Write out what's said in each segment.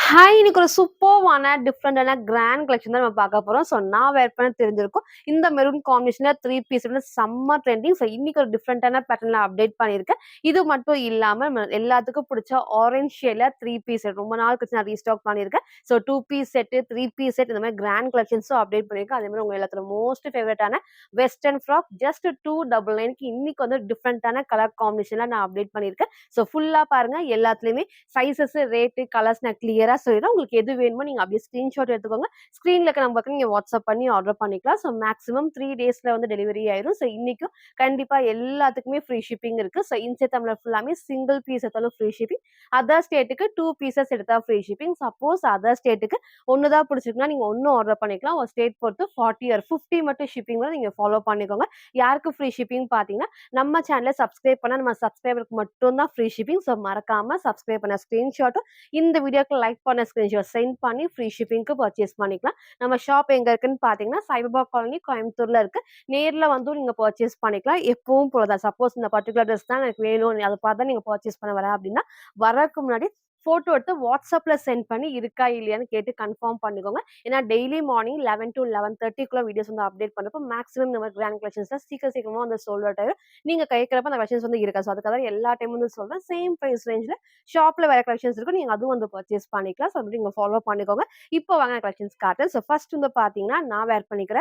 Hi! இன்னைக்கு ஒரு சூப்பர்வான, டிஃபரண்டான grand collection தான் நம்ம பார்க்க போறோம். ஸோ நான் வேர் பண்ண தெரிஞ்சிருக்கும். இந்த மெரூன் காம்பினேஷன்ல 3 பீஸ் வந்து செம்ம ட்ரெண்டிங். ஸோ இன்னைக்கு ஒரு டிஃபரண்டான பேட்டர்ன்ல அப்டேட் பண்ணியிருக்கேன். இது மட்டும் இல்லாம எல்லாத்துக்கும் புடிச்ச ஆரஞ்ச் ஷேட்ல 3 பீஸ் செட் ரொம்ப நாள் கழிச்சு நான் ரீஸ்டாக் பண்ணியிருக்கேன். So 2 piece set, 3 piece set இந்த மாரி கிராண்ட் கலெக்ஷன்ஸும் அப்டேட் பண்ணியிருக்கேன். அதே மாரி உங்க எல்லாத்தோட மோஸ்ட் ஃபேவரைட்டான வெஸ்டர்ன் ஃப்ராக் ஜஸ்ட் 299க்கு இன்னைக்கு வந்து டிஃபரண்டான கலர் காம்பினேஷன்ல நான் அப்டேட் பண்ணியிருக்கேன். ஸோ ஃபுல்லா பாருங்க. எல்லாத்துலயுமே சைஸஸ், ரேட், கலர்ஸ் நான் கிளியரா சொல்லிடுறேன். உங்களுக்கு எது வேணுமோ நீங்க அப்படியே ஸ்கிரீன்ஷாட் எடுத்துக்கோங்க. ஸ்க்ரீன்ல இருக்க நம்பருக்கு நீங்க வாட்ஸ்அப் பண்ணி ஆர்டர் பண்ணிக்கலாம். ஸோ மேக்ஸிமம் 3 டேஸ்ல வந்து டெலிவரி ஆயிரும். ஸோ இன்னைக்கும் கண்டிப்பா எல்லாத்துக்குமே ஃப்ரீ ஷிப்பிங் இருக்கு. ஸோ இன்சைட் தமிழர் ஃபுல்லாமே சிங்கிள் பீஸ் எடுத்தாலும் ஃப்ரீ ஷிப்பிங். அதர் ஸ்டேட்டுக்கு 2 பீசஸ் எடுத்தா ஃப்ரீ ஷிப்பிங். சப்போஸ் அதர் ஸ்டேட்டுக்கு ஒண்ணு தான் பிடிச்சிருக்குன்னா நீங்க ஒண்ணு ஆர்டர் பண்ணிக்கலாம். ஒரு ஸ்டேட் பொறுத்து 40 ஆர் 50 மட்டும் ஷிப்பிங் வரும். நீங்க ஃபாலோ பண்ணிக்கோங்க. யாருக்கு ஃப்ரீ ஷிப்பிங் பார்த்தீங்கன்னா, நம்ம சேனல சப்ஸ்கிரைப் பண்ணா நம்ம சப்ஸ்கிரைபருக்கு மட்டும் தான் ஃப்ரீ ஷிப்பிங். ஸோ மறக்காம சப்ஸ்கிரைப் பண்ண ஸ்கிரீன்ஷாட்டும் இந்த வீடியோக்கு லைக் பண்ண ஸ்கிரீன்ஷாட் சென்ட் பண்ணி ஃப்ரீ ஷிப்பிங்க்கு பர்ச்சேஸ் பண்ணிக்கலாம். நம்ம ஷாப் எங்க இருக்குன்னு பார்த்தீங்கன்னா, சாய்பாபா காலனி கோயம்புத்தூர்ல இருக்கு. நேர்ல வந்து நீங்க பர்ச்சேஸ் பண்ணிக்கலாம். எப்பவும் போல தான். சப்போஸ் இந்த பர்ட்டிகுலர் ட்ரெஸ் தான் எனக்கு வேணும். அத பார்த்து தான் நீங்க பர்ச்சேஸ் பண்ண வரேன் அப்படின்னா, வரக்கு முன்னாடி ஃபோட்டோ எடுத்து வாட்ஸ்அப்ல சென்ட் பண்ணி இருக்கா இல்லையான்னு கேட்டு கன்ஃபார்ம் பண்ணிக்கோங்க. ஏன்னா டெய்லி மார்னிங் 11 to 11:30க்குள்ள வீடியோஸ் வந்து அப்டேட் பண்றப்போ மேக்ஸிமம் இந்த மாதிரி கிராண்ட் கலெக்ஷன்ஸ்லாம் சீக்கிரமா வந்து சோல்ட் அவுட் ஆயிரும். நீங்க கேட்கிறப்ப அந்த கலெக்ஷன்ஸ் வந்து இருக்காது. ஸோ அதுக்காக தான் எல்லா டைமும் வந்து சொல்றேன். சேம் பிரைஸ் ரேஞ்ச்ல ஷாப்ல வேற கலெக்ஷன்ஸ் இருக்கும். நீங்க அதுவும் வந்து பர்ச்சேஸ் பண்ணிக்கலாம். ஸோ அப்படி நீங்க ஃபாலோ பண்ணிக்கோங்க. இப்போ வாங்க கலெக்ஷன்ஸ் காட்டுறேன். ஸோ ஃபர்ஸ்ட் வந்து பார்த்தீங்கன்னா, நான் வேர் பண்ணிக்கிற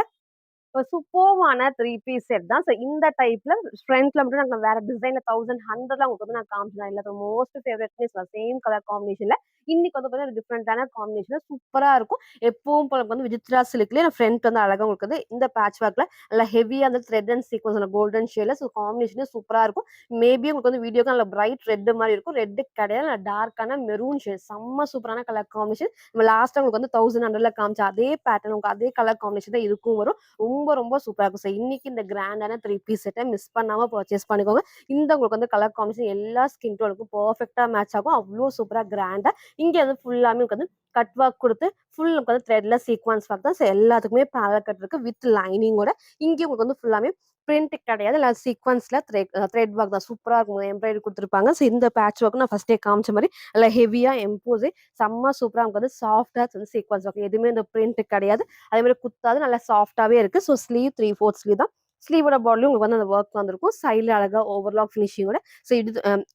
ஒரு சூப்பர்வான 3 பீஸ் செட் தான். ஸோ இந்த டைப்ல ஃப்ரண்ட்ல மட்டும் நாங்க வேற டிசைன்ல 1100ல உங்களுக்கு வந்து நான் காமிச்சேன். எல்லாத்தோட மோஸ்ட் ஃபேவரைட்னே சொல்லலாம். சேம் கலர் காம்பினேஷன்ல. இன்னைக்கு வந்து பார்த்தீங்கன்னா டிஃபரண்டான காம்பினேஷன்ல சூப்பரா இருக்கும். எப்பவும் போல வந்து விசித்ரா சில்க்லயே ஃப்ரண்ட் வந்து அழகா உங்களுக்கு வந்து இந்த பேட்ச் ஒர்க்ல நல்லா ஹெவியா அந்த த்ரெட் அண்ட் சீக்வன்ஸ் அந்த கோல்டன் ஷேட்ல ஸோ காம்பினேஷனே சூப்பரா இருக்கும். மேபி உங்களுக்கு வந்து வீடியோக்கு நல்ல பிரைட் ரெட் மாரி இருக்கும். ரெட் கிடையாது. நல்ல டார்க்கான மெரூன் ஷேட். செம்ம சூப்பரான கலர் காம்பினேஷன். நம்ம லாஸ்ட்டா உங்களுக்கு வந்து 1100ல காமிச்ச அதே பேட்டர்ன் உங்களுக்கு அதே கலர் காம்பினேஷன் தான் இதுக்கும் வரும். ரொம்ப ரொம்ப சூப்பரா இருக்கும். ஸோ இன்னைக்கு இந்த கிராண்டான 3 பீஸ் செட்ட மிஸ் பண்ணாம பர்ச்சேஸ் பண்ணிக்கோங்க. இந்த உங்களுக்கு வந்து கலர் காம்பினேஷன் எல்லா ஸ்கின் டோனுக்கும் பெர்ஃபெக்ட்டா மேட்ச் ஆகும். அவ்ளோ சூப்பரா கிராண்டா இங்க வந்து ஃபுல்லாமே உங்களுக்கு வந்து கட் ஒர்க் குடுத்து ஃபுல் உங்களுக்கு வந்து த்ரெட்ல சீக்வென்ஸ் ஒர்க் தான். ஸோ எல்லாத்துக்குமே பேனல் கட் இருக்கு வித் லைனிங்கோட. இங்கேயும் உங்களுக்கு வந்து ஃபுல்லாமே பிரிண்ட் கிடையாது. இல்ல சீக்வென்ஸ்ல த்ரெட் ஒர்க் தான். சூப்பரா இருக்கும். எம்ப்ராய்டரி குடுத்துருப்பாங்க. ஸோ இந்த பேட்ச் ஒர்க் நான் ஃபர்ஸ்ட்டே காமிச்ச மாரி நல்லா ஹெவியா எம்போஸே செம்ம சூப்பரா உங்களுக்கு வந்து சாஃப்ட்டா வந்து சீக்வென்ஸ் ஒர்க். எதுவுமே இந்த பிரிண்ட் கிடையாது. அதே மாரி குத்தாது நல்லா சாஃப்ட்டாவே இருக்கு. ஸோ ஸ்லீவ் 3/4 ஸ்லீவ் தான். ஸ்லீவோட பார்டர்லயும் உங்களுக்கு வந்து அந்த ஒர்க் வந்திருக்கும். சைடுல அழகா ஓவர்லாக் ஃபினிஷிங்கோட ஸோ இது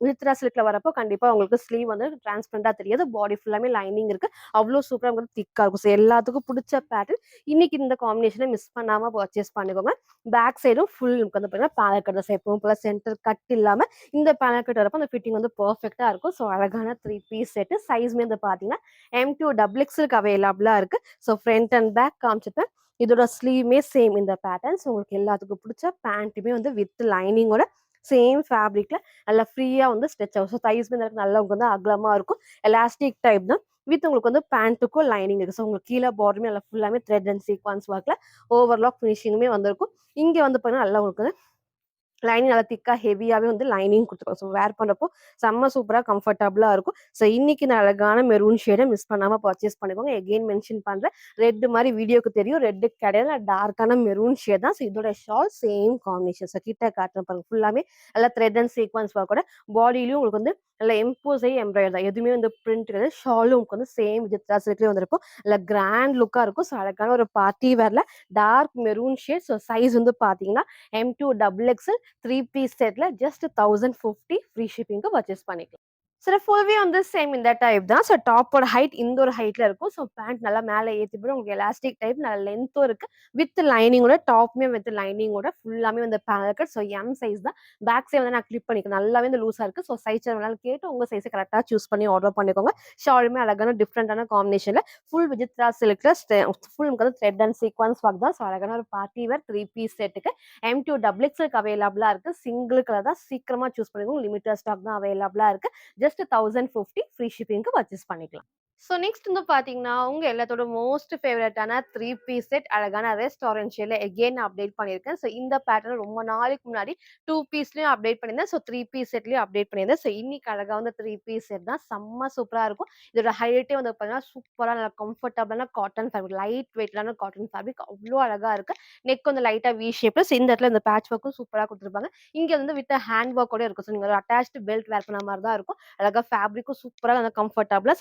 வித்ரா சில்க்ல வரப்போ கண்டிப்பா உங்களுக்கு ஸ்லீவ் வந்து டிரான்ஸ்பரண்டா தெரியாது. பாடி ஃபுல்லாமே லைனிங் இருக்கு. அவ்ளோ சூப்பரா உங்களுக்கு திக்கா இருக்கும். ஸோ எல்லாத்துக்கும் புடிச்ச பேட்டர்ன். இன்னைக்கு இந்த காம்பினேஷன மிஸ் பண்ணாம பர்ச்சேஸ் பண்ணிக்கோங்க. பேக் சைடும் ஃபுல் வந்து பார்த்தீங்கன்னா பேனல் கட் தான். எப்பவும் போல சென்டர் கட் இல்லாம இந்த பேனல் கட் வரப்போ அந்த ஃபிட்டிங் வந்து பெர்ஃபெக்ட்டா இருக்கும். ஸோ அழகான 3 பீஸ் செட். சைஸ்மே வந்து பார்த்தீங்கன்னா M2 டபுள் எக்ஸ்எல்க்கு அவைலபிளா இருக்கு. ஸோ ஃப்ரண்ட் அண்ட் பேக் காமிச்சிருப்பேன். இதோட ஸ்லீவுமே சேம் இந்த பேட்டர்ன். ஸோ உங்களுக்கு எல்லாத்துக்கும் புடிச்ச பேண்ட்டுமே வந்து வித் லைனிங்கோட சேம் ஃபேப்ரிக்ல நல்லா ஃப்ரீயா வந்து ஸ்ட்ரெச் ஆகும். ஸோ தைஸ்மே இந்த நல்லா உங்களுக்கு வந்து அகலமா இருக்கும். எலாஸ்டிக் டைப் தான். வித் உங்களுக்கு வந்து பேண்ட்டுக்கும் லைனிங் இருக்கு. ஸோ உங்களுக்கு கீழ பார்டருமே நல்லா ஃபுல்லாமே த்ரெட் அண்ட் சீக்வென்ஸ் ஒர்க்ல ஓவர்லாக் ஃபினிஷிங்குமே வந்திருக்கும். இங்க வந்து பார்த்தீங்கன்னா நல்லா உங்களுக்கு வந்து லைனிங் நல்லா திக்கா ஹெவியாவே வந்து லைனிங் குடுத்துருக்காங்க. ஸோ வேர் பண்றப்போ செம்ம சூப்பரா கம்ஃபர்டபுளா இருக்கும். ஸோ இன்னைக்கு இந்த அழகான மெரூன் ஷேட மிஸ் பண்ணாம பர்ச்சேஸ் பண்ணிக்கோங்க. எகைன் மென்ஷன் பண்றேன். ரெட் மாரி வீடியோக்கு தெரியும். ரெட் கிடையாது. டார்க்கான மெரூன் ஷேட் தான். ஸோ இதோட ஷால் சேம் காம்பினேஷன். ஸோ கிட்ட காட்டுறேன் பாருங்க. ஃபுல்லாமே நல்லா த்ரெட் அண்ட் சீக்வென்ஸ் ஒர்க்கோட பாடியிலயும் உங்களுக்கு வந்து நல்லா எம்போஸ் ஆகி எம்ப்ராய்டரி தான். எதுவுமே வந்து பிரிண்ட் கிடையாது. ஷாலும் உங்களுக்கு வந்து சேம் வித்ரா சில்க்லயே வந்திருக்கும். நல்லா கிராண்ட் லுக்கா இருக்கும். ஸோ அழகான ஒரு பார்ட்டி வேர்ல dark maroon shade. So size வந்து பார்த்தீங்கன்னா M2 டபுள் எக்ஸ்எல் 3 பீஸ் செட்ல ஜஸ்ட் 1050 ஃப்ரீ ஷிப்பிங்க்கு பர்ச்சேஸ் பண்ணிக்கலாம். சில ஃபுல்வே வந்து சேம் இந்த டைப் தான். ஸோ டாப்போட ஹைட் இந்த ஒரு ஹைட்ல இருக்கும். ஸோ பேண்ட் நல்லா மேல ஏத்தி போட்டு உங்களுக்கு எலாஸ்டிக் டைப் நல்ல லென்த்தும் இருக்கு. வித் லைனிங்கோட டாப்புமே வித் லைனிங்கோட ஃபுல்லாமே வந்து panel cut. So M size தான். பேக் சைடு வந்து நான் கிளிப் பண்ணிக்கிறேன். நல்லாவே வந்து லூஸா இருக்கு. ஸோ சைஸ் வேணாலும் கேட்டு உங்க சைஸ கரெக்ட்டா சூஸ் பண்ணி ஆர்டர் பண்ணிக்கோங்க. ஷாலுமே அழகான டிஃபரண்டான காம்பினேஷன்ல ஃபுல் விசித்ரா சில்க்ல ஃபுல் உங்களுக்கு வந்து த்ரெட் அண்ட் சீக்வென்ஸ் ஒர்க் தான். ஸோ அழகான ஒரு பார்ட்டி வேர் 3 பீஸ் செட்டுக்கு M2 டபுள் எக்ஸ்எல்க்கு அவைலபிளா இருக்கு. சிங்கிள் கலர் தான். சீக்கிரமா சூஸ் பண்ணிக்கோங்க. லிமிட்டட் ஸ்டாக் தான் அவைலபிளா இருக்கு. ஜஸ்ட் 1050 ஃப்ரீ ஷிப்பிங்க்கு பர்ச்சேஸ் பண்ணிக்கலாம். ஸோ நெக்ஸ்ட் வந்து பார்த்தீங்கன்னா, உங்க எல்லாத்தோட மோஸ்ட் ஃபேவரட்டான 3 பீஸ் செட் அழகான ரெஸ்டாரண்ட் ஷேட்ல எகைன் நான் அப்டேட் பண்ணியிருக்கேன். ஸோ இந்த பேட்டர்ன் ரொம்ப நாளைக்கு முன்னாடி 2 பீஸ்லயும் அப்டேட் பண்ணியிருந்தேன். ஸோ 3 பீஸ் செட்லயும் அப்டேட் பண்ணியிருந்தேன். ஸோ இன்னைக்கு அழகா வந்து 3 பீஸ் செட் தான். செம்ம சூப்பரா இருக்கும். இதோட ஹைலைட்டே வந்து பார்த்தீங்கன்னா, சூப்பரா நல்லா கம்ஃபர்டபுளான காட்டன் ஃபேப்ரிக். லைட் வெயிட்டான காட்டன் ஃபேப்ரிக் அவ்ளோ அழகா இருக்கு. நெக் வந்து லைட்டா வி ஷேப்ல. ஸோ இந்த இடத்துல இந்த பேட்ச் ஒர்க்கும் சூப்பரா குடுத்துருப்பாங்க. இங்க வந்து வித் ஹேண்ட் ஒர்க்கோட இருக்கும். ஸோ நீங்க ஒரு அட்டாச்டு பெல்ட் வேர் பண்ண மாரி தான் இருக்கும். அழகா ஃபேப்ரிக்கும் சூப்பரா நல்லா கம்ஃபர்டபுளா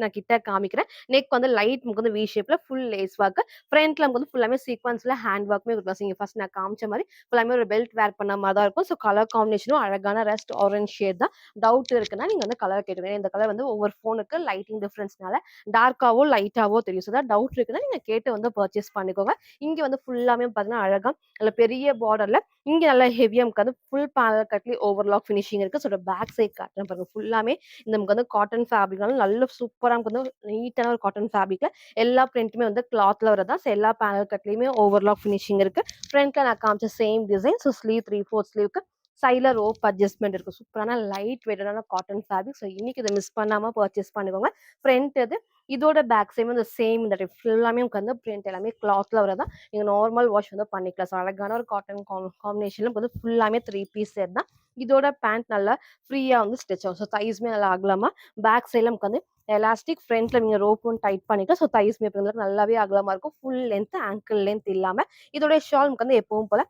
நான் கிட்ட காமிக்கிறேன். நெக் வந்து லைட் நமக்கு வந்து வி ஷேப்ல ஃபுல் லேஸ் ஒர்க். ஃப்ரண்ட்ல நமக்கு வந்து ஃபுல்லாமே சீக்வென்ஸ்ல ஹேண்ட் ஒர்க்குமே இருக்கும். இங்க ஃபர்ஸ்ட் நான் காமிச்ச மாரி ஃபுல்லாமே ஒரு பெல்ட் வேர் பண்ண மாரி தான் இருக்கும். ஸோ கலர் காம்பினேஷனும் அழகான ரஸ்ட் ஆரஞ்ச் ஷேட் தான். டவுட் இருக்குன்னா நீங்க வந்து கலர் கேட்டுக்கோங்க. இந்த கலர் வந்து ஒவ்வொரு ஃபோனுக்கு லைட்டிங் டிஃபரன்ஸ்னால டார்க்காவோ, லைட்டாவோ தெரியும். ஸோ அதான் டவுட் இருக்குன்னா நீங்க கேட்டு வந்து பர்ச்சேஸ் பண்ணிக்கோங்க. இங்க வந்து ஃபுல்லாமே பார்த்தீங்கன்னா அழகா நல்ல பெரிய பார்டர்ல இங்க நல்லா ஹெவியா நமக்கு வந்து full panel katli overlock finishing இருக்கு. ஸோ பேக் சைட் காட்டுறேன் பாருங்க. ஃபுல்லாமே இந்த நமக்கு வந்து காட்டன் ஃபேப்ரிக்னால நல்ல சூப்பரா நமக்கு வந்து நீட்டான ஒரு காட்டன் ஃபேப்ரிக்ல எல்லா பிரிண்ட்டுமே வந்து கிளாத்ல வரதா. ஸோ எல்லா பேனல் கட்லயுமே ஓவர்லாக் ஃபினிஷிங் இருக்கு. ஃப்ரண்ட்ல நான் காமிச்ச சேம் டிசைன். ஸோ ஸ்லீவ் 3/4 ஸ்லீவ்க்கு சைட்ல ரோப் அட்ஜஸ்ட்மெண்ட் இருக்கு. சூப்பரான லைட் வெயிட்டான காட்டன் ஃபேப்ரிக். ஸோ இன்னைக்கு இதை மிஸ் பண்ணாம பர்ச்சேஸ் பண்ணிக்கோங்க. ஃப்ரண்ட் இது இதோட பேக் சைடும் இந்த சேம் இந்த டைப் ஃபுல்லாமே உங்களுக்கு வந்து பிரிண்ட் எல்லாமே கிளாத்ல வரதான். நீங்க நார்மல் வாஷ் வந்து பண்ணிக்கலாம். ஸோ அழகான ஒரு காட்டன் காம்பினேஷன்ல வந்து ஃபுல்லாமே 3 பீஸ் செட் தான். இதோட பேண்ட் நல்லா ஃப்ரீயா வந்து ஸ்டிச் ஆகும். ஸோ தைஸ்மே நல்லா அகலமா பேக் சைட்ல நமக்கு வந்து எலாஸ்டிக் ஃப்ரண்ட்ல நீங்க ரோப்பும் டைட் பண்ணிக்கலாம். ஸோ தைஸ்மே நல்லாவே அகலமா இருக்கும். ஃபுல் லென்த் ஆங்கிள் லென்த் இல்லாம இதோட ஷால் நமக்கு வந்து எப்பவும் போல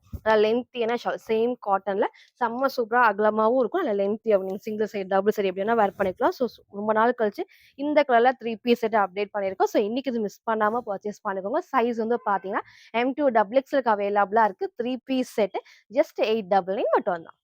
லென்த்தியான ஷால் சேம் காட்டன்ல செம்ம சூப்பரா அகலமாவும் இருக்கும். நல்ல லென்த்தி நீங்க சிங்கிள் சைடு டபுள் சைடு எப்படி வேணா வேர் பண்ணிக்கலாம். ஸோ ரொம்ப நாள் கழிச்சு இந்த கலர்ல 3 பீஸ் செட் அப்டேட் பண்ணியிருக்கோம். ஸோ இன்னைக்கு இது மிஸ் பண்ணாம பர்ச்சேஸ் பண்ணிக்கோங்க. சைஸ் வந்து பாத்தீங்கன்னா M2 டபுள் எக்ஸ்எல்க்கு அவைலபிளா இருக்கு. 3 பீஸ் செட் ஜஸ்ட் 899 மட்டும் தான்.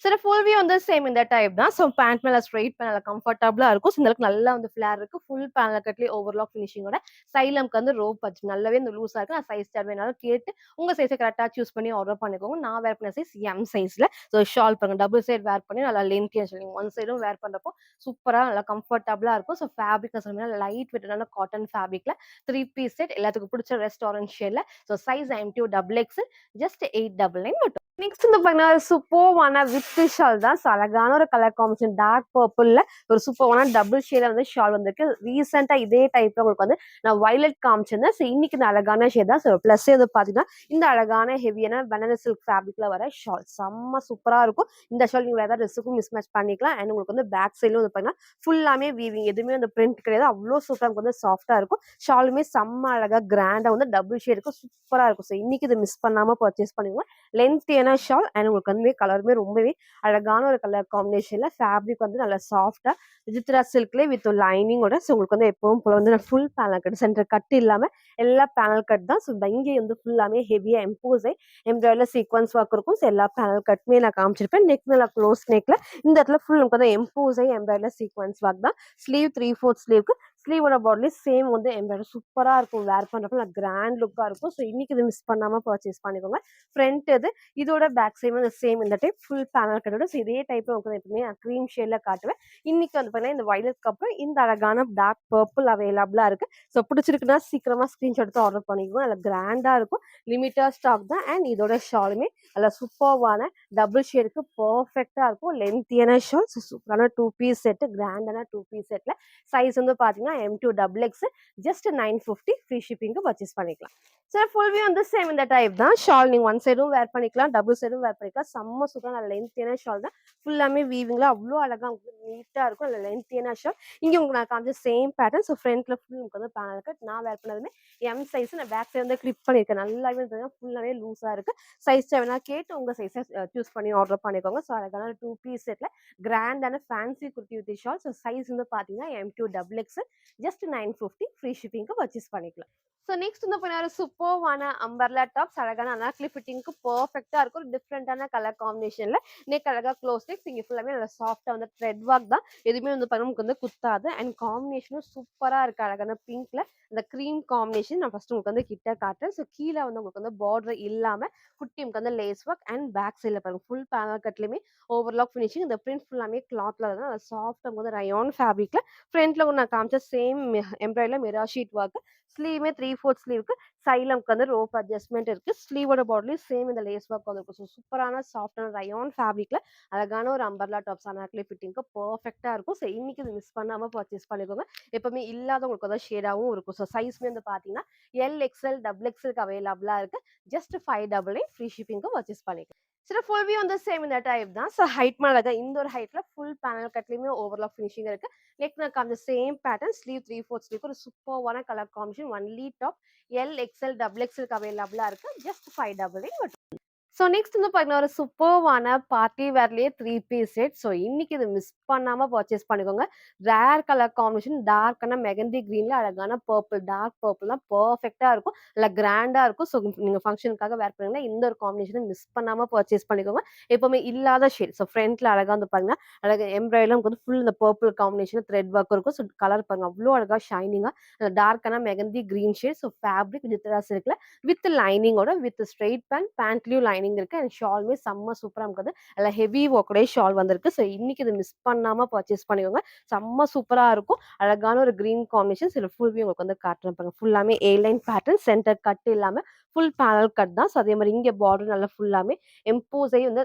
சரி ஃபுல் வியூ வந்து சேம் இந்த டைப் தான். ஸோ பேண்ட் மேல ஸ்ட்ரெயிட் பேனல் கம்ஃபர்டபுளா இருக்கும். ஸோ இந்த அளவுக்கு நல்லா வந்து ஃபிளேர் இருக்கு. ஃபுல் பேனல் கட்லயே ஓவர்லாக் ஃபினிஷிங்கோட சைட்ல நமக்கு வந்து ரோப் வச்சு நல்லாவே இந்த லூஸா இருக்கு. நான் சைஸ் சார்ட் வேணாலும் கேட்டு உங்க சைஸை கரெக்டா சூஸ் பண்ணி ஆர்டர் பண்ணிக்கோங்க. நான் வேர் பண்ண சைஸ் M சைஸ்ல. ஸோ ஷால் பாருங்க டபுள் சைடு வேர் பண்ணி நல்லா லென்த்தியா சொல்லி ஒன் சைடும் வேர் பண்றப்போ சூப்பரா நல்லா கம்ஃபர்டபுளா இருக்கும். ஸோ ஃபேப்ரிக் சொன்னா லைட் வெயிட்டான காட்டன் ஃபேப்ரிக்ல 3 பீஸ் செட் எல்லாத்துக்கும் பிடிச்ச ரெஸ்டாரண்ட் ஷேட்ல. So size M2 double X just 899 மட்டும். நெக்ஸ்ட் வந்து பாத்தீங்கன்னா சூப்பர்வான வித் ஷால் தான். So, அழகான ஒரு கலர் காம்பினேஷன் டார்க் பர்பிள்ல ஒரு சூப்பர்வான டபுள் ஷேட்ல வந்து ஷால் வந்திருக்கு. ரீசெண்டா இதே டைப்ல உங்களுக்கு வந்து நான் வயலட் காமிச்சிருந்தேன். ஸோ இன்னைக்கு இந்த அழகான ஷேட் தான். ஸோ பிளஸ் வந்து பாத்தீங்கன்னா இந்த அழகான ஹெவியான பனானா சில்க் ஃபேப்ரிக்ல வர ஷால் செம்ம சூப்பரா இருக்கும். இந்த ஷால் நீங்க வேற ட்ரெஸ்ஸுக்கும் மிஸ் மேட்ச் பண்ணிக்கலாம். அண்ட் உங்களுக்கு வந்து பேக் சைட்ல வந்து பாத்தீங்கன்னா ஃபுல்லாமே வீவிங் எதுவுமே அந்த பிரிண்ட் கிடையாது. அவ்வளோ சூப்பரா வந்து சாஃப்டா இருக்கும். ஷாலுமே செம்ம அழகா கிராண்டா வந்து டபுள் ஷேட் இருக்கும். சூப்பரா இருக்கும். ஸோ இன்னைக்கு இதை மிஸ் பண்ணாம பர்ச்சேஸ் பண்ணுங்க. லென்த்தியான ஷால் அண்ட் உங்களுக்கு வந்து கலருமே ரொம்பவே அழகான ஒரு கலர் காம்பினேஷன்ல ஃபேப்ரிக் வந்து நல்லா சாஃப்டா விசித்ரா சில்க்லேயே வித் லைனிங்கோட. ஸோ உங்களுக்கு வந்து எப்பவும் போல வந்து full panel cut centre cut இல்லாம எல்லா பேனல் கட் தான். ஸோ இங்கே வந்து ஃபுல்லாமே ஹெவியா எம்போஸ் எம்ப்ராய்டரி சீக்வன்ஸ் ஒர்க் இருக்கும். ஸோ எல்லா பேனல் கட்டுமே நான் காமிச்சிருப்பேன். நெக் நல்லா க்ளோஸ் நெக்ல இந்த இடத்துல ஃபுல் நமக்கு வந்து எம்போஸ் எம்ப்ராய்டரி சீக்வன்ஸ் ஒர்க் தான். ஸ்லீவ் 3/4 ஸ்லீவ்க்கு ஸ்லீவோட பாட்லி சேம் வந்து எம்ப்ராய்டரி சூப்பரா இருக்கும். வேர் பண்றப்ப நல்லா கிராண்ட் லுக்கா இருக்கும். ஸோ இன்னைக்கு இது மிஸ் பண்ணாம பர்ச்சேஸ் பண்ணிக்கோங்க. ஃப்ரண்ட் இது இதோட பேக் சைடு வந்து சேம் இந்த டைப் ஃபுல் பேனல் கட்டோட. ஸோ இதே டைப்ல உங்களுக்கு எப்பவுமே க்ரீம் ஷேட்ல காட்டுவேன். இன்னைக்கு வந்து பார்த்தீங்கன்னா இந்த வயலட்க்கு அப்புறம் இந்த அழகான டார்க் பர்பிள் அவைலபிளா இருக்கு. ஸோ பிடிச்சிருக்குன்னா சீக்கிரமா ஸ்கிரீன்ஷாட் எடுத்து ஆர்டர் பண்ணிக்கோங்க. நல்லா கிராண்டா இருக்கும். லிமிட்டட் ஸ்டாக் தான். அண்ட் இதோட ஷாலுமே நல்லா சூப்பர்வான டபுள் ஷேடுக்கு பர்ஃபெக்டா இருக்கும். லென்த்தியான ஷால் சூப்பரான 2 பீஸ் செட் கிராண்டான 2 பீஸ் செட்ல சைஸ் வந்து பாத்தீங்கன்னா M2 double X just 950 free ஷிப்பிங்க்கு பர்ச்சேஸ் பண்ணிக்கலாம். சார் ஃபுல் வியூ வந்து சேம் இந்த டைப் தான். ஷால் நீங்க ஒன் சைடும் வேர் பண்ணிக்கலாம், டபுள் சைடும் வேர் பண்ணிக்கலாம். செம்ம சூப்பரான லென்த்தியான ஷால் தான். ஃபுல்லாமே வீவிங்ல அவ்வளோ அழகா நீட்டா இருக்கும். அந்த லென்த்தியான ஷால் இங்க உங்களுக்கு நான் காமிச்ச சேம் பேட்டர்ன். ஸோ ஃப்ரண்ட்ல ஃபுல் உங்களுக்கு வந்து பேனல் கட். நான் வேர் பண்ணதுமே M சைஸ். நான் பேக் சைடு வந்து கிளிப் பண்ணியிருக்கேன். நல்லாவே ஃபுல்லாவே லூஸா இருக்கு. சைஸ் வேணா கேட்டு உங்க சைஸை சூஸ் பண்ணி ஆர்டர் பண்ணிக்கோங்க. ஸோ அழகான 2 பீஸ் செட்ல கிராண்டான fancy kurti with shawl. So size வந்து பாத்தீங்கன்னா M2 double X just 950 free ஷிப்பிங்க்கு பர்ச்சேஸ் பண்ணிக்கலாம். ஸோ நெக்ஸ்ட் வந்து பண்ண சூப்பர்வான அம்பர்லா டாப்ஸ் அழகான அனார்கலி ஃபிட்டிங்க்கு பர்ஃபெக்டா இருக்கும். ஒரு டிஃப்ரெண்டான கலர் காம்பினேஷன்ல நெக் அழகா க்ளோஸ் நெக். இங்க ஃபுல்லாமே நல்லா சாஃப்டா வந்து த்ரெட் ஒர்க் தான். எதுவுமே வந்து நமக்கு வந்து குத்தாது. அண்ட் காம்பினேஷனும் சூப்பரா இருக்கு. அழகான பிங்க்ல இந்த க்ரீம் காம்பினேஷன் நான் ஃபர்ஸ்ட் உங்களுக்கு வந்து கிட்ட காட்டுறேன். ஸோ கீழே வந்து உங்களுக்கு வந்து பார்டர் இல்லாம குட்டி உங்களுக்கு வந்து லேஸ் ஒர்க் அண்ட் பேக் சைட்ல பாருங்க ஃபுல் பேனல் கட்லயுமே ஓவர்லாக் ஃபினிஷிங். இந்த பிரிண்ட் ஃபுல்லாமே கிளாத்ல தான் சாஃப்டா வந்து ரயான் ஃபேப்ரிக்ல ஃப்ரண்ட்ல நான் காமிச்ச சேம் எம்ப்ராய்டரில மிரா ஷீட் ஒர்க். ஸ்லீவுமே 3/4 ஸ்லீவுக்கு சைட்ல நமக்கு வந்து ரோப் அட்ஜஸ்ட்மெண்ட் இருக்கு. ஸ்லீவோட பாட்லயும் சேம் இந்த லேஸ் ஒர்க் வந்துருக்கும். ஸோ சூப்பரான சாஃப்டான ரயான் ஃபேப்ரிக்ல அழகான ஒரு அம்பர்லா டாப்ஸ் அனார்கலி ஃபிட்டிங்க்கு பர்ஃபெக்டா இருக்கும். ஸோ இன்னைக்கு இது மிஸ் பண்ணாம பர்ச்சேஸ் பண்ணிக்கோங்க. எப்பவுமே இல்லாதவங்களுக்கு வந்து ஷேடாவும் இருக்கும். ஸோ சைஸ்மே வந்து பாத்தீங்கன்னா LXL டபுள் எக்ஸ்எல்க்கு அவைலபிளா இருக்கு. ஜஸ்ட் 599 ஃப்ரீ ஷிப்பிங்க்கு பர்ச்சேஸ் பண்ணிக்கலாம். சரி ஃபுல் வியூ வந்து சேம் இந்த டைப் தான். ஸோ ஹைட் மேல இந்த ஒரு ஹைட்ல ஃபுல் பேனல் கட்லயுமே ஓவர்லாக் ஃபினிஷிங் இருக்கு. நெக் நான் அந்த சேம் பேட்டர்ன் ஸ்லீவ் 3/4 ஸ்லீவ் ஒரு சூப்பர்வான colour combination only top LXL double எக்ஸ்எல்க்கு அவைலபிளா இருக்கு. ஜஸ்ட் 599 மட்டும். ஸோ நெக்ஸ்ட் வந்து பார்த்தீங்கன்னா, ஒரு சூப்பர்வான பார்ட்டி வேர்லயே 3 பீஸ் செட். ஸோ இன்னைக்கு இத மிஸ் பண்ணாம பர்ச்சேஸ் பண்ணிக்கோங்க. ரேர் கலர் காம்பினேஷன் டார்க்கான மெகந்தி கிரீன்ல அழகான பர்பிள், டார்க் பர்பிள்லாம் பெர்ஃபெக்ட்டா இருக்கும். நல்லா கிராண்டா இருக்கும். ஸோ நீங்க ஃபங்ஷனுக்காக வேர் பண்ணீங்கன்னா, இந்த ஒரு காம்பினேஷன மிஸ் பண்ணாம பர்ச்சேஸ் பண்ணிக்கோங்க. எப்பவுமே இல்லாத ஷேட். ஸோ ஃப்ரண்ட்ல அழகா வந்து பாருங்க, அழகா எம்ப்ராய்டரிலாம் வந்து ஃபுல் இந்த பர்பிள் காம்பினேஷன் த்ரெட் ஒர்க் இருக்கும். ஸோ கலர் பாருங்க அவ்ளோ அழகா ஷைனிங்கா டார்க்கான mehendi green shade. So fabric with சில்க்ல வித் லைனிங்கோட வித் ஸ்ட்ரெயிட் பேண்ட், பேண்ட்லயும் லைனிங் இருக்கு. அண்ட் ஷாலுமே செம்ம சூப்பரா இருக்குது. அதுல ஹெவி ஒர்க்குடைய ஷால் வந்திருக்கு. ஸோ இன்னைக்கு இத மிஸ் பண்ணாம பர்ச்சேஸ் பண்ணிக்கோங்க. செம்ம சூப்பரா இருக்கும். அழகான ஒரு கிரீன் காம்பினேஷன். இதுல ஃபுல் வியூ உங்களுக்கு வந்து காட்டுறேன் பாருங்க. ஃபுல்லாமே ஏ லைன் பேட்டர்ன், சென்டர் கட் இல்லாம ஃபுல் பேனல் கட் தான். ஸோ அதே மாரி இங்க பார்டர் நல்லா ஃபுல்லாமே எம்போஸ் ஆயி வந்து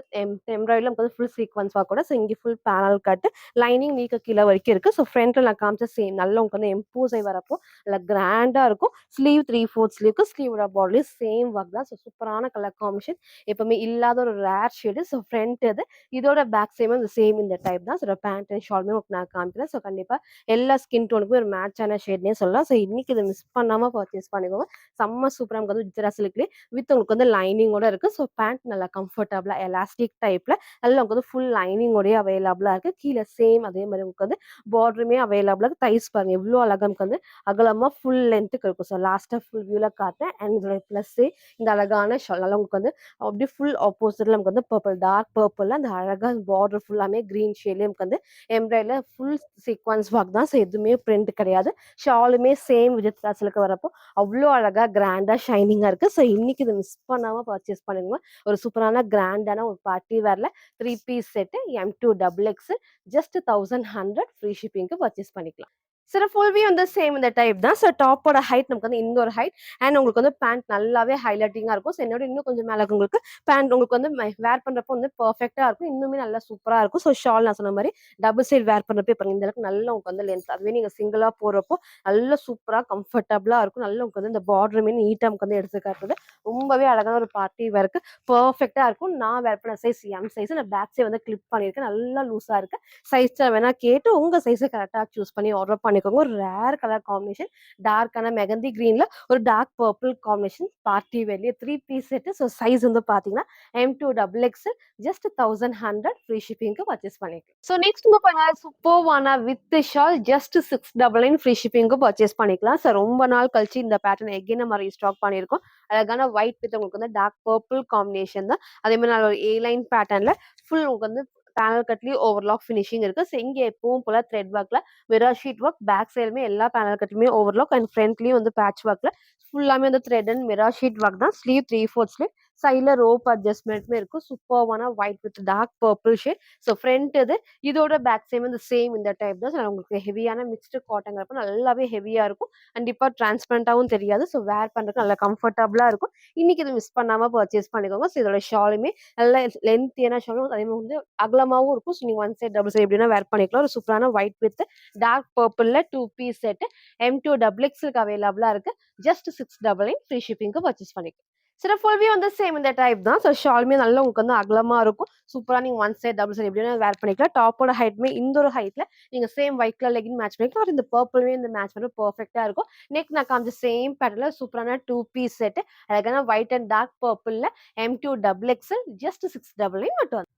எம்ப்ராய்டரில நமக்கு வந்து ஃபுல் சீக்வென்ஸ் ஒர்க்கோட ஸோ இங்க ஃபுல் பேனல் கட், லைனிங் நீக்க கீழ வரைக்கும் இருக்கு. ஸோ ஃப்ரண்ட்ல நான் காமிச்ச சேம் நல்லா உங்களுக்கு வந்து எம்போஸ் ஆயி வரப்போ நல்லா கிராண்டா இருக்கும். ஸ்லீவ் 3/4 ஸ்லீவ்க்கு ஸ்லீவோட பார்டர்லயும் சேம் ஒர்க் தான். ஸோ சூப்பரான கலர் காம்பினேஷன். எப்பவுமே இல்லாத ஒரு ரேர் ஷேடு. ஸோ ஃப்ரண்ட் இது. இதோட பேக் சைடும் இந்த சேம் இந்த டைப் தான். ஸோ பேண்ட் அண்ட் ஷாலுமே உங்களுக்கு நான் காமிக்கிறேன். ஸோ கண்டிப்பா எல்லா ஸ்கின் டோனுக்குமே ஒரு மேட்சான ஷேட்னே சொல்லலாம். ஸோ இன்னைக்கு இத மிஸ் பண்ணாம பர்ச்சேஸ் பண்ணிக்கோங்க. செம்ம சூப்பரா நமக்கு வந்து வித்ரா சில்க்லயே வித் உங்களுக்கு வந்து லைனிங்கோட இருக்கு. ஸோ பேண்ட் நல்லா கம்ஃபர்டபுளா எலாஸ்டிக் டைப்ல அதுல உங்களுக்கு வந்து ஃபுல் லைனிங்கோடயே அவைலபிளா இருக்கு. கீழ சேம் அதே மாரி உங்களுக்கு வந்து பார்டருமே அவைலபிளா இருக்கு. தைஸ் பாருங்க எவ்ளோ அழகா நமக்கு வந்து அகலமா ஃபுல் லென்த்துக்கு இருக்கும். ஸோ லாஸ்ட்டா ஃபுல் வியூல காட்டுறேன். அண்ட் இதோட ப்ளஸ்ஸு இந்த அழகான ஷால் நல்லா உங்களுக்கு வந்து அப்படியே ஃபுல் ஆப்போசிட்ல நமக்கு வந்து பர்பிள், டார்க் பர்பிள்ல அந்த அழகா பார்டர் ஃபுல்லாமே கிரீன் ஷேட்லயே நமக்கு வந்து எம்ப்ராய்டரில ஃபுல் சீக்வென்ஸ் ஒர்க் தான். ஸோ எதுவுமே பிரிண்ட் கிடையாது. ஷாலுமே சேம் விஜித்ரா சில்க் வரப்போ அவ்ளோ அழகா கிராண்டா ஷைனிங்கா இருக்கு. ஸோ இன்னைக்கு இத மிஸ் பண்ணாம பர்ச்சேஸ் பண்ணுங்க. ஒரு சூப்பரான கிராண்டான ஒரு பார்ட்டி வேர்ல 3 piece set M2 double X just 1100 free ஷிப்பிங்க்கு பர்ச்சேஸ் பண்ணிக்கலாம். சில ஃபுல் வியூ வந்து சேம் இந்த டைப் தான். ஸோ டாப்போட ஹைட் நமக்கு வந்து இந்த ஒரு ஹைட் அண்ட் உங்களுக்கு வந்து பேண்ட் நல்லாவே ஹைலைட்டிங்கா இருக்கும். ஸோ என்னோட இன்னும் கொஞ்சம் மேல உங்களுக்கு பேண்ட் உங்களுக்கு வந்து வேர் பண்றப்போ வந்து பெர்ஃபெக்ட்டா இருக்கும். இன்னுமே நல்லா சூப்பரா இருக்கும். ஸோ ஷால் நான் சொன்ன மாரி டபுள் சைட் வேர் பண்றப்போ பாருங்க இந்த அளவுக்கு நல்லா உங்களுக்கு வந்து லென்த். அதுவே நீங்க சிங்கிளா போடுறப்போ நல்ல சூப்பரா கம்ஃபர்டபுளா இருக்கும். நல்லா உங்களுக்கு வந்து இந்த பார்டருமே நீட்டா நமக்கு வந்து எடுத்து காட்டுறது. ரொம்பவே அழகான ஒரு பார்ட்டி வேர்க்கு பெர்ஃபெக்ட்டா இருக்கும். நான் வேர் பண்ண சைஸ் எம் சைஸ். நான் பேக் சைடு வந்து கிளிப் பண்ணியிருக்கேன். நல்லா லூஸா இருக்கு. சைஸ் வேணா கேட்டு உங்க சைஸ கரெக்ட்டா சூஸ் பண்ணி ஆர்டர் பண்ணிக்கோங்க. ஒரு ரேர் கலர் காம்பினேஷன். டார்க்கான மெகந்தி கிரீன்ல ஒரு டார்க் பர்பிள் காம்பினேஷன். பார்ட்டி வேர்லயே 3 பீஸ் செட். ஸோ சைஸ் வந்து பார்த்தீங்கன்னா M2 double X just 1100 free ஷிப்பிங்க்கு பர்ச்சேஸ் பண்ணிக்கலாம். ஸோ நெக்ஸ்ட் வந்து பாருங்க சூப்பர்வான வித் ஷால் ஜஸ்ட் 699 ஃப்ரீ ஷிப்பிங்க்கு பர்ச்சேஸ் பண்ணிக்கலாம். ஸோ ரொம்ப நாள் கழிச்சு இந்த பேட்டர்ன் எகைன் நம்ம ரீஸ்டாக் பண்ணியிருக்கோம். அழகான ஒயிட் வித் உங்களுக்கு வந்து டார்க் பர்பிள் காம்பினேஷன் தான். அதே மாதிரி நல்ல ஒரு ஏ லைன் பேட்டர்ன்ல ஃபுல் உங்களுக்கு வந்து பேனல் கட்லயும் ஓவர்லாக் ஃபினிஷிங் இருக்கு. ஸோ இங்க எப்பவும் போல த்ரெட் ஒர்க்ல மிரர் ஷீட் ஒர்க் பேக் சைடுமே எல்லா பேனல் கட்டுமே ஓவர்லாக் அண்ட் ஃப்ரண்ட்லயும் வந்து பேட்ச் ஒர்க்ல ஃபுல்லாமே வந்து thread and mirror sheet work தான். ஸ்லீவ் 3/4 ஸ்லீவ் சைட்ல ரோப் அட்ஜஸ்ட்மெண்ட்மே இருக்கும். சூப்பர்வான white with dark purple shade. So front இது இதோட பேக் சைடு வந்து சேம் இந்த டைப் தான். ஸோ உங்களுக்கு ஹெவியான மிக்ஸ்டு காட்டன்ங்கிறப்ப நல்லாவே ஹெவியா இருக்கும். கண்டிப்பா டிரான்ஸ்பரண்டாவும் தெரியாது. ஸோ வேர் பண்றதுக்கு நல்லா கம்ஃபர்டபுளா இருக்கும். இன்னைக்கு இது மிஸ் பண்ணாம பர்ச்சேஸ் பண்ணிக்கோங்க. ஸோ இதோட ஷாலுமே நல்ல லென்த்தியான ஷாலும் அதே மாதிரி வந்து அகலமாவும் இருக்கும். ஸோ நீங்க ஒன் சைட் டபுள் சைட் எப்படின்னா வேர் பண்ணிக்கலாம். ஒரு சூப்பரான ஒயிட் வித் டார்க் பர்பிள்ல 2 பீஸ் செட் M2 டபுள் எக்ஸ்க்கு அவைலபிளா இருக்கு. ஜஸ்ட் 699 ஃப்ரீ ஷிப்பிங்க்கு பர்ச்சேஸ் பண்ணிக்கலாம். சில ஃபுல்வே வந்து சேம் இந்த டைப் தான். ஸோ ஷாலுமே நல்லா உங்களுக்கு வந்து அகலமா இருக்கும். சூப்பரா நீங்க ஒன் சைட் டபுள் சைட் எப்படின்னா வேர் பண்ணிக்கலாம். டாப்போட ஹைட்மே இந்த ஒரு ஹைட்ல நீங்க same white colour legging match பண்ணிக்கலாம். ஒரு இந்த பர்பிள்மே இந்த மேட்ச் பண்ண பெர்ஃபெக்ட்டா இருக்கும். நெக் நான் காமிச்ச சேம் பேட்டர்ன்ல சூப்பரான 2 பீஸ் செட் அழகான ஒயிட் அண்ட் டார்க் பர்பிள்ல M2 டபுள் எக்ஸ்எல் ஜஸ்ட் 699 மட்டும்.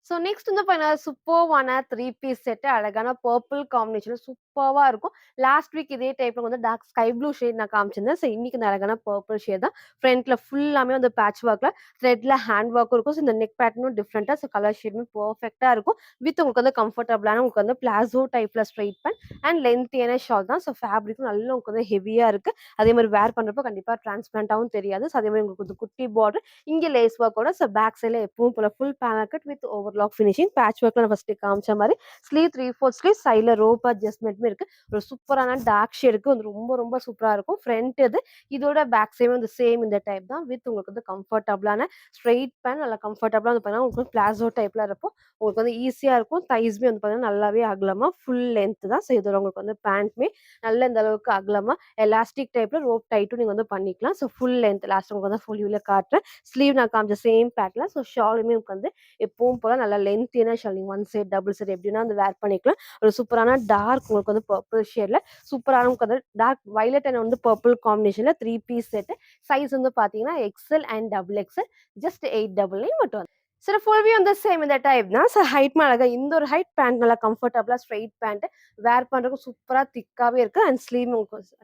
ஸோ நெக்ஸ்ட் வந்து பார்த்தீங்கன்னா சூப்பர்வான 3 பீஸ் செட் அழகான பர்பிள் காம்பினேஷன் சூப்பர்வா இருக்கும். லாஸ்ட் வீக் இதே டைப்ல வந்து டார்க் ஸ்கை ப்ளூ ஷேட் நான் காமிச்சிருந்தேன். ஸோ இன்னைக்கு இந்த அழகான பர்பிள் ஷேட் தான். ஃப்ரண்ட்ல ஃபுல்லாமே வந்து பேட்ச் ஒர்க்ல த்ரெட்ல ஹேண்ட் ஒர்க்கும் இருக்கும். ஸோ இந்த நெக் பேட்டர்னும் டிஃப்ரெண்டா ஸோ கலர் ஷேடுமே பெர்ஃபெக்ட்டா இருக்கும். வித் உங்களுக்கு வந்து கம்ஃபர்டபுளான உங்களுக்கு வந்து பிளாசோ டைப்ல ஸ்ட்ரைட் பேண்ட் அண்ட் லென்த்தியான ஷால் தான். ஸோ ஃபேப்ரிக்கும் நல்லா உங்களுக்கு வந்து ஹெவியா இருக்கு. அதே மாதிரி வேர் பண்றப்போ கண்டிப்பா டிரான்ஸ்பரண்டாவும் தெரியாது. ஸோ அதே மாதிரி உங்களுக்கு வந்து குட்டி பார்டர் இங்க லேஸ் ஒர்க்கோட ஸோ பேக் சைட்ல எப்பவும் போல full panel cut with overlock finishing patch ஒர்க்ல நான் ஃபர்ஸ்ட் காமிச்ச மாதிரி ஸ்லீவ் 3/4 ஸ்லீவ் சைட்ல ரோப் அட்ஜஸ்ட்மெண்ட்மே இருக்கு. ஒரு சூப்பரான டார்க் ஷேடுக்கு வந்து ரொம்ப ரொம்ப சூப்பரா இருக்கும். ஃப்ரண்ட் இது இதோட பேக் சைடு வந்து சேம் இந்த டைப் தான். வித் உங்களுக்கு வந்து கம்ஃபர்டபுளான ஸ்ட்ரெயிட் பேண்ட் நல்லா கம்ஃபர்டபுளா வந்து பார்த்தீங்கன்னா உங்களுக்கு பிளாசோ டைப்ல இருக்கும். உங்களுக்கு வந்து ஈஸியா இருக்கும். தைஸ்மே வந்து பார்த்தீங்கன்னா நல்லாவே அகலமா ஃபுல் லென்த் தான். ஸோ இதோட உங்களுக்கு வந்து பேண்ட்மே நல்ல இந்த அளவுக்கு அகலமா எலாஸ்டிக் டைப்ல ரோப் டைட்டும் நீங்க வந்து பண்ணிக்கலாம். ஸோ ஃபுல் லென்த் லாஸ்ட் உங்களுக்கு வந்து ஃபுல் வியூல காட்டுறேன். ஸ்லீவ் நான் காமிச்ச சேம் பேட்டர்ல. ஸோ ஷாலுமே உங்களுக்கு வந்து எப்பவும் போல நல்லா லென்த்தியான ஷால். நீங்க ஒன் சைட், டபுள் சைட் எப்படின்னா வந்து வேர் பண்ணிக்கலாம். ஒரு சூப்பரான டார்க் உங்களுக்கு வந்து பர்பிள் ஷேட்ல சூப்பரான உங்களுக்கு வந்து டார்க் வயலட் அண்ட் வந்து பர்பிள் காம்பினேஷன்ல 3 பீஸ் செட். சைஸ் வந்து பார்த்தீங்கன்னா XL and double XL. Just 899 மட்டும். சரி, ஃபுல் வியூ வந்து சேம் இந்த டைப் தான். ஸோ ஹைட் அழகா இந்த ஒரு ஹைட் பேண்ட் நல்லா கம்ஃபர்டபுளா ஸ்ட்ரெயிட் பேண்ட் வேர் பண்றதுக்கு சூப்பரா திக்காவே இருக்கு. அண்ட் ஸ்லீவ்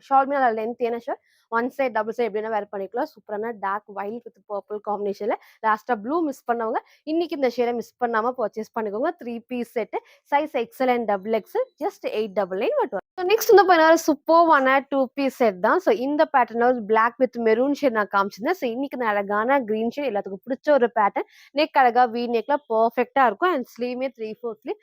ஷாலுமே நல்லா லென்த்தியான shawl. One side, double side எப்படின்னா வேர் பண்ணிக்கலாம். சூப்பரான டார்க் வைட் வித் பர்பிள் காம்பினேஷன்ல லாஸ்டா ப்ளூ மிஸ் பண்ணவங்க இன்னைக்கு இந்த ஷேடை மிஸ் பண்ணாம பர்ச்சேஸ் பண்ணிக்கோங்க. 3 piece set. Size XL and double XL. Just 899 மட்டும். நெக்ஸ்ட் வந்து பார்த்தீங்கன்னா சூப்பர்வான 2 பீஸ் செட் தான். ஸோ இந்த பேட்டர்ன்ல ஒரு பிளாக் வித் மெரூன் ஷேட் நான் காமிச்சிருந்தேன். ஸோ இன்னைக்கு இந்த அழகான கிரீன் ஷேட் எல்லாத்துக்கும் பிடிச்ச ஒரு பேட்டர்ன். நெக் அழகா வி நெக்ல பெர்ஃபெக்ட்டா இருக்கும். அண்ட் ஸ்லீவ்மே 3/4 ஸ்லீவ்.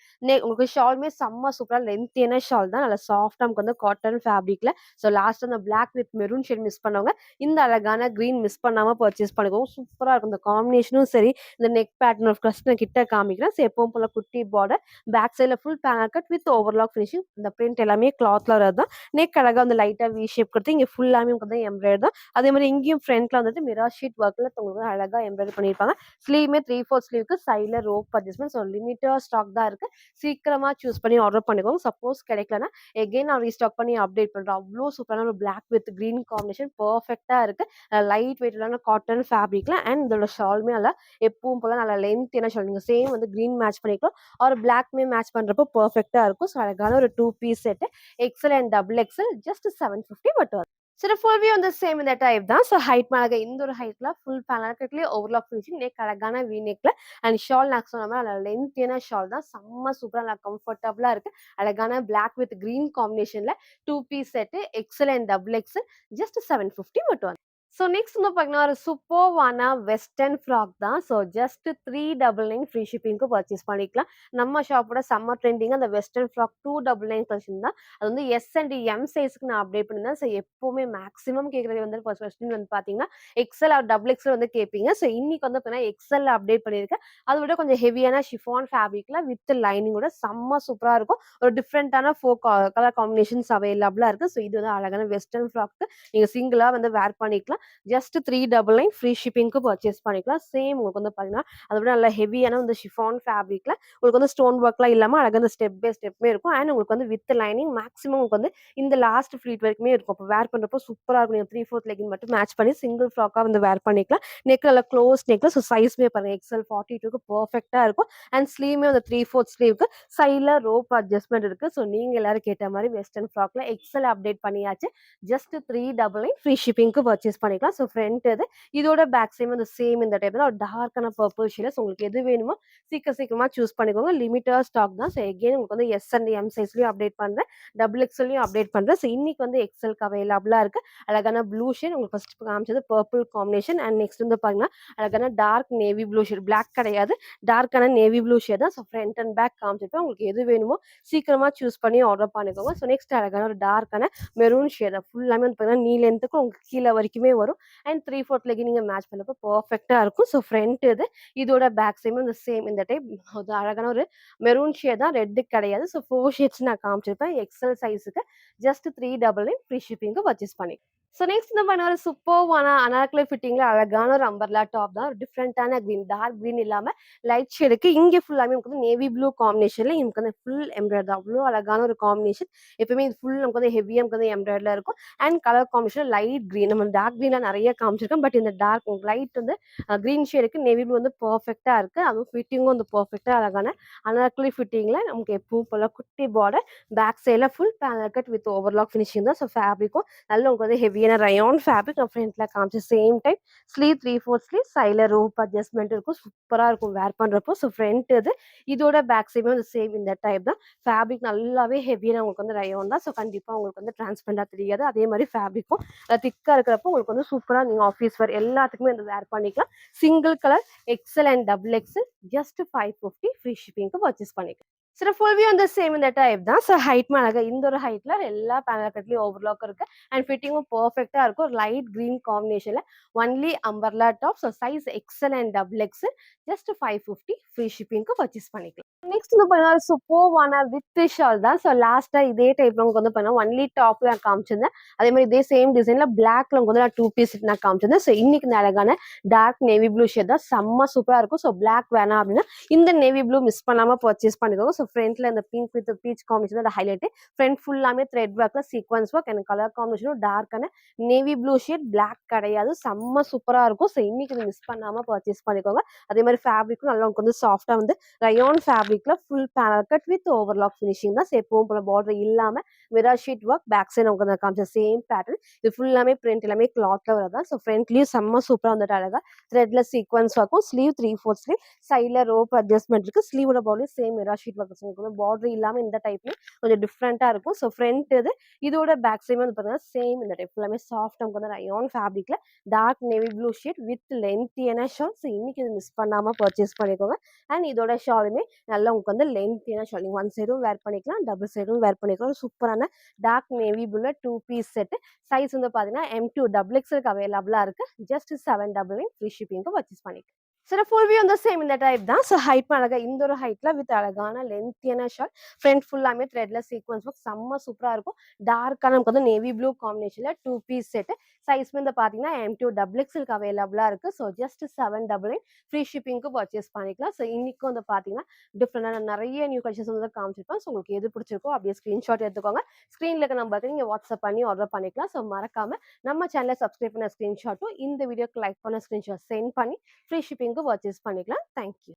உங்களுக்கு ஷாலுமே செம்ம சூப்பரா லென்த்தியான ஷால் தான். நல்லா சாஃப்ட்டா நமக்கு வந்து காட்டன் ஃபேப்ரிக்ல. ஸோ லாஸ்ட் அந்த black with maroon shade miss பண்ணவங்க இந்த அழகான கிரீன் மிஸ் பண்ணாம பர்ச்சேஸ் பண்ணிக்கோங்க. சூப்பரா இருக்கும். இந்த காம்பினேஷனும் சரி, இந்த நெக் பேட்டர்ன் ஆஃப் ஃபர்ஸ்ட் நான் கிட்ட காமிக்கிறேன். ஸோ எப்பவும் போல குட்டி பார்டர், பேக் சைடுல full panel cut with overlock finishing. இந்த பிரிண்ட் எல்லாமே கிளாத்ல வரது தான். நெக் அழகா வந்து லைட்டா வி ஷேப் கொடுத்து இங்க ஃபுல்லாமே உங்களுக்கு வந்து எம்ப்ராய்டரி தான். அதே மாதிரி இங்கேயும் ஃப்ரண்ட்ல வந்துட்டு மிரர் ஷீட் ஒர்க்ல உங்களுக்கு அழகா எம்ப்ராய்டரி பண்ணிருப்பாங்க. ஸ்லீவ்மே 3/4 ஸ்லீவ்க்கு சைட்ல rope adjustment. So limited stock தான் இருக்கு. சீக்கிரமா சூஸ் பண்ணி ஆர்டர் பண்ணிக்கோங்க. சப்போஸ் கிடைக்கலன்னா எகைன் நான் ரீஸ்டாக் பண்ணி அப்டேட் பண்றேன். அவ்வளோ சூப்பரான ஒரு பிளாக் வித் கிரீன் காம்பினேஷன் பெர்ஃபெக்ட்டா இருக்கு. லைட் வெயிட்டான காட்டன் ஃபேப்ரிக்ல அண்ட் இதோட ஷாலுமே நல்லா எப்பவும் போல நல்லா லென்த்தியான ஷால். நீங்க சேம் வந்து கிரீன் மேட்ச் பண்ணிக்கலாம். ஒரு பிளாக்மே மேட்ச் பண்றப்போ பெர்ஃபெக்ட்டா இருக்கும். ஸோ அழகான ஒரு 2 piece set. XL and double XL. Just 750 மட்டும். சரி, ஃபுல் வியூ வந்து சேம் இந்த டைப் தான். ஸோ ஹைட் அழகா இந்த ஒரு ஹைட்ல ஃபுல் பேனல் கட்லயே ஓவர்லாக் ஃபினிஷிங். நெக் அழகான வி நெக்ல அண்ட் ஷால் நான் சொன்ன மாதிரி நல்லா லென்த்தியான ஷால் தான். செம்ம சூப்பரா நல்லா கம்ஃபர்டபுளா இருக்கு. அழகான பிளாக் வித் கிரீன் காம்பினேஷன்ல 2 piece set. XL and double XL. Just 750 மட்டும். ஸோ நெக்ஸ்ட் வந்து பார்த்தீங்கன்னா ஒரு சூப்பர்வான வெஸ்டர்ன் ஃப்ராக் தான். ஸோ ஜஸ்ட் 399 ஃப்ரீ ஷிப்பிங்க்கு பர்ச்சேஸ் பண்ணிக்கலாம். நம்ம ஷாப்போட சம்மர் ட்ரெண்டிங் அந்த வெஸ்டர்ன் ஃப்ராக் 299 கலெக்ஷன் தான். அது வந்து எஸ் அண்ட் எம் சைஸ்க்கு நான் அப்டேட் பண்ணியிருந்தேன். ஸோ எப்பவுமே மேக்ஸிமம் கேட்குறது வந்து ஃபர்ஸ்ட் கொஸ்டின் வந்து பார்த்தீங்கன்னா எக்ஸ்எல் ஆர் டபுள் எக்ஸ்எல் வந்து கேட்பீங்க. ஸோ இன்னைக்கு வந்து பார்த்தீங்கன்னா எக்ஸ்எல் அப்டேட் பண்ணியிருக்கேன். அதை விட கொஞ்சம் ஹெவியான ஷிஃபான் ஃபேப்ரிக்ல வித் லைனிங்கோட செம்ம சூப்பரா இருக்கும். ஒரு டிஃப்ரெண்டான கலர் காம்பினேஷன்ஸ் அவைலபிளா இருக்கு. ஸோ இது வந்து அழகான வெஸ்டர்ன் ஃப்ராக்கு நீங்க சிங்கிளா வந்து வேர் பண்ணிக்கலாம். ஜஸ்ட் 399 ஃப்ரீ ஷிப்பிங்க்கு பர்ச்சேஸ் பண்ணிக்கலாம். சேம் உங்களுக்கு வந்து பார்த்தீங்கன்னா அதை விட நல்லா ஹெவியான இந்த ஷிஃபான் ஃபேப்ரிக்ல உங்களுக்கு வந்து ஸ்டோன் ஒர்க்லாம் இல்லாம அழகா அந்த ஸ்டெப் பை ஸ்டெப்மே இருக்கும். அண்ட் உங்களுக்கு வந்து வித் லைனிங் மேக்ஸிமம் உங்களுக்கு வந்து இந்த லாஸ்ட் ஃப்ளீட் வரைக்குமே இருக்கும். அப்போ வேர் பண்றப்போ சூப்பரா இருக்கும். நீங்க 3/4 லெகின் மட்டும் மேட்ச் பண்ணி சிங்கிள் ஃப்ராக்கா வந்து வேர் பண்ணிக்கலாம். நெக் நல்லா க்ளோஸ் நெக்ல. ஸோ சைஸ்மே பாருங்க எக்ஸ்எல் 42க்கு பெர்ஃபெக்ட்டா இருக்கும். அண்ட் ஸ்லீவ்மே வந்து 3/4 ஸ்லீவ்க்கு சைட்ல ரோப் அட்ஜஸ்ட்மெண்ட் இருக்கு. ஸோ நீங்க எல்லாரும் கேட்ட மாதிரி வெஸ்டர்ன் ஃப்ராக்ல எக்ஸ்எல் அப்டேட் பண்ணியாச்சு. ஜஸ்ட் 399 ஃப்ரீ ஷிப்பிங்க்கு பர்ச்சேஸ் பண்ணிக்கலாம். ஸோ ஃப்ரண்ட் இது இதோட பேக் சைடும் அந்த சேம் இந்த டைப்ல ஒரு டார்க்கான பர்பிள் ஷேட்ல. உங்களுக்கு எது வேணுமோ சீக்கிரமா சூஸ் பண்ணிக்கோங்க. லிமிட்டட் ஸ்டாக் தான். ஸோ எகைன் உங்களுக்கு வந்து எஸ் அண்ட் எம் சைஸ்லயும் அப்டேட் பண்றேன். டபுள் எக்ஸ்எல்லையும் அப்டேட் பண்றேன். ஸோ இன்னைக்கு வந்து எக்ஸ்எல்க்கு அவைலபிளா இருக்கு. அழகான ப்ளூ ஷேட் உங்களுக்கு ஃபர்ஸ்ட் காமிச்சது பர்பிள் காம்பினேஷன். அண்ட் நெக்ஸ்ட் வந்து பாத்தீங்கன்னா அழகான dark navy blue shade. Black கிடையாது, டார்க்கான நேவி ப்ளூ ஷேட் தான். ஸோ ஃப்ரண்ட் அண்ட் பேக் காமிச்சிருப்பேன். உங்களுக்கு எது வேணுமோ சீக்கிரமா சூஸ் பண்ணி ஆர்டர் பண்ணிக்கோங்க. ஸோ நெக்ஸ்ட் அழகான ஒரு டார்க்கான மெரூன் ஷேட் ஃபுல்லாமே வந்து பார்த்தீங்கன்னா நீ லென்த்துக்கு உங்களுக்கு கீழே வரைக்குமே வரும். அண்ட் 3/4 லெகின் நீங்க மேட்ச் பண்ணப்போ பெர்ஃபெக்ட்டா இருக்கும். ஸோ ஃப்ரண்ட் இது இதோட பேக் சைடும் இந்த சேம் இந்த டைப் அது அழகான ஒரு மெரூன் ஷேட் தான். ரெட் கிடையாது. ஸோ 4 ஷேட்ஸ் நான் காமிச்சிருப்பேன். எக்ஸ்எல் சைஸுக்கு ஜஸ்ட் 399 ஃப்ரீ ஷிப்பிங்க்கு பர்ச்சேஸ் பண்ணி. ஸோ நெக்ஸ்ட் இந்த பண்ண ஒரு சூப்பர்வான அனார்கலி ஃபிட்டிங்ல அழகான ஒரு அம்பர்லா டாப் தான். ஒரு டிஃப்ரெண்டான கிரீன், டார்க் கிரீன் இல்லாம லைட் ஷேடுக்கு இங்க ஃபுல்லாமே உங்களுக்கு வந்து நேவி ப்ளூ காம்பினேஷன்ல நமக்கு வந்து ஃபுல் எம்ப்ராய்டரி. அவ்வளோ அழகான ஒரு காம்பினேஷன். எப்பவுமே இது ஃபுல் நமக்கு வந்து ஹெவியா நமக்கு வந்து எம்ப்ராய்டரில இருக்கும். And colour combination light green. நம்ம டார்க் கிரீன்ல நிறைய காமிச்சிருக்கோம். பட் இந்த டார்க் லைட் வந்து கிரீன் ஷேடுக்கு நேவி ப்ளூ வந்து பெர்ஃபெக்ட்டா இருக்கு. அதுவும் ஃபிட்டிங்கும் வந்து பெர்ஃபெக்ட்டா அழகான அனார்கலி ஃபிட்டிங்ல நமக்கு எப்பவும் போல குட்டி பார்டர், பேக் சைட்ல full panel cut with overlock finishing தான். ஸோ ஃபேப்ரிக்கும் நல்ல உங்களுக்கு வந்து ஹெவியான ரயான் ஃபேப்ரிக். நான் ஃப்ரண்ட்ல காமிச்ச சேம் டைப் ஸ்லீவ் 3/4 ஸ்லீவ் சைட்ல ரோப் அட்ஜஸ்ட்மெண்ட் இருக்கும். சூப்பரா இருக்கும் வேர் பண்றப்போ. ஸோ ஃப்ரண்ட் இது இதோட பேக் சைடுமே வந்து சேம் இந்த டைப் தான். ஃபேப்ரிக் நல்லாவே ஹெவியான உங்களுக்கு வந்து ரயான் தான். ஸோ கண்டிப்பா உங்களுக்கு வந்து டிரான்ஸ்பரண்டா தெரியாது. அதே மாதிரி ஃபேப்ரிக்கும் திக்கா இருக்கிறப்போ உங்களுக்கு வந்து சூப்பரா நீங்க ஆஃபீஸ் வேர் எல்லாத்துக்குமே வந்து வேர் பண்ணிக்கலாம். Single colour XL and double XL just 550 free ஷிப்பிங்க்கு பர்ச்சேஸ் பண்ணிக்கலாம். சரி, ஃபுல் வியூ அந்த சேம் இந்த டைப் தான். ஸோ ஹைட் அழகா இந்த ஒரு ஹைட்ல எல்லா பேனல் கட்லயும் ஓவர்லாக் இருக்கு. அண்ட் ஃபிட்டிங்கும் பெர்ஃபெக்ட்டா இருக்கும். லைட் கிரீன் காம்பினேஷன்ல only umbrella top. So size XL and double XL just 550 free ஷிப்பிங்க்கு பர்ச்சேஸ் பண்ணிக்கலாம். நெக்ஸ்ட் வந்து பார்த்தீங்கன்னா, சூப்பர்வான வித் ஷால் தான். ஸோ லாஸ்ட்டா இதே டைப்ல உங்களுக்கு வந்து பார்த்தீங்கன்னா, ஒன்லி டாப்ல நான் காமிச்சிருந்தேன். அதே மாரி இதே சேம் டிசைன்ல பிளாக்ல உங்களுக்கு வந்து நான் 2 பீஸ் செட் நான் காமிச்சிருந்தேன். ஸோ இன்னைக்கு இந்த அழகான டார்க் நேவி ப்ளூ ஷேட் தான் செம்ம சூப்பரா இருக்கும். ஸோ பிளாக் வேணாம் அப்படின்னா, இந்த நேவி ப்ளூ மிஸ் பண்ணாம பர்ச்சேஸ் பண்ணிக்கோங்க. ஸோ ஃப்ரண்ட்ல இந்த பிங்க் வித் பீச் காம்பினேஷன் தான் ஹைலைட். ஃப்ரண்ட் ஃபுல்லாமே த்ரெட் ஒர்க்ல சீக்வென்ஸ் ஒர்க் அண்ட் கலர் காம்பினேஷனும் டார்க்கான நேவி ப்ளூ ஷேட் பிளாக் கிடையாது. செம்ம சூப்பரா இருக்கும். ஸோ இன்னைக்கு இத மிஸ் பண்ணாம பர்ச்சேஸ் பண்ணிக்கோங்க. அதே மாரி ஃபேப்ரிக்கும் நல்லா உங்களுக்கு வந்து சாஃப்ட்டா வந்து ரயான் ஃபேப்ரிக்ல full panel cut with overlock finishing தான். எப்பவும் போல பார்டர் இல்லாம mirror sheet work back side உங்களுக்கு நான் காமிச்ச சேம் பேட்டர்ன். இது ஃபுல்லாமே பிரிண்ட் எல்லாமே கிளாத்ல வரதான். ஸோ ஃப்ரண்ட்லயும் செம்ம சூப்பரா வந்துட்டு அழகா த்ரெட்ல சீக்வன்ஸ் ஒர்க்கும் ஸ்லீவ் 3/4 ஸ்லீவ் சைட்ல ரோப் அட்ஜஸ்ட்மெண்ட் இருக்கு. ஸ்லீவோட border same mirror sheet work. உங்களுக்கு வந்து பார்டர் இல்லாம இந்த டைப்ல கொஞ்சம் டிஃப்ரெண்டா இருக்கும். ஸோ ஃப்ரண்ட் இது இதோட பேக் சைடு வந்து பார்த்தீங்கன்னா சேம் இந்த டைப் ஃபுல்லாமே சாஃப்ட் நமக்கு வந்து ரயான் ஃபேப்ரிக்ல dark navy blue sheet with லென்த்தியான ஷால். ஸோ இன்னைக்கு இது மிஸ் பண்ணாம பர்ச்சேஸ் பண்ணிக்கோங்க. அண்ட் இதோட ஷாலுமே நல்லா உங்களுக்கு வந்து லென்த்தியான ஷால். நீங்க ஒன் சைடும் வேர் பண்ணிக்கலாம், டபுள் சைடும் வேர் பண்ணிக்கலாம். சூப்பரான டார்க் நேவி ப்ளூல 2 பீஸ் செட். சைஸ் வந்து பார்த்தீங்கன்னா M2 டபுள் எக்ஸ்எல்க்கு அவைலபிளா இருக்கு. ஜஸ்ட் 799 ஃப்ரீ ஷிப்பிங்க்கு பர்ச்சேஸ் பண்ணிக்கலாம். சரி ஃபுல் வியூ வந்து சேம் இந்த டைப் தான். ஸோ ஹைட் அழகா இந்த ஒரு ஹைட்ல வித் அழகான லென்த்தியான ஷால். ஃப்ரண்ட் ஃபுல்லாமே த்ரெட்ல சீக்வன்ஸ் ஒர்க் செம்ம சூப்பரா இருக்கும். டார்க்கான நமக்கு வந்து நேவி ப்ளூ காம்பினேஷன்ல 2 பீஸ் செட். சைஸ் வந்து பார்த்தீங்கன்னா M2 டபுள் எக்ஸ்எல்க்கு அவைலபிளா இருக்கு. ஸோ ஜஸ்ட் 799 ஃப்ரீ ஷிப்பிங்க்கு பர்ச்சேஸ் பண்ணிக்கலாம். ஸோ இன்னைக்கும் வந்து பார்த்தீங்கன்னா டிஃப்ரெண்டான நிறைய நியூ கலெக்ஷன்ஸ் வந்து காமிச்சிருப்பேன். ஸோ உங்களுக்கு எது பிடிச்சிருக்கோ அப்படியே ஸ்க்ரீன்ஷாட் எடுத்துக்கோங்க. ஸ்க்ரீன்ல இருக்க நம்பருக்கு நீங்க வாட்ஸ்அப் பண்ணி ஆர்டர் பண்ணிக்கலாம். ஸோ மறக்காம நம்ம சேனலை சப்ஸ்கிரைப் பண்ண ஸ்க்ரீன்ஷாட்டும் இந்த வீடியோக்கு லைக் பண்ண ஸ்க்ரீன்ஷாட் சென்ட் பண்ணி ஃப்ரீ ஷிப்பிங்க்கு பர்ச்சேஸ் பண்ணிக்கலாம். Thank you.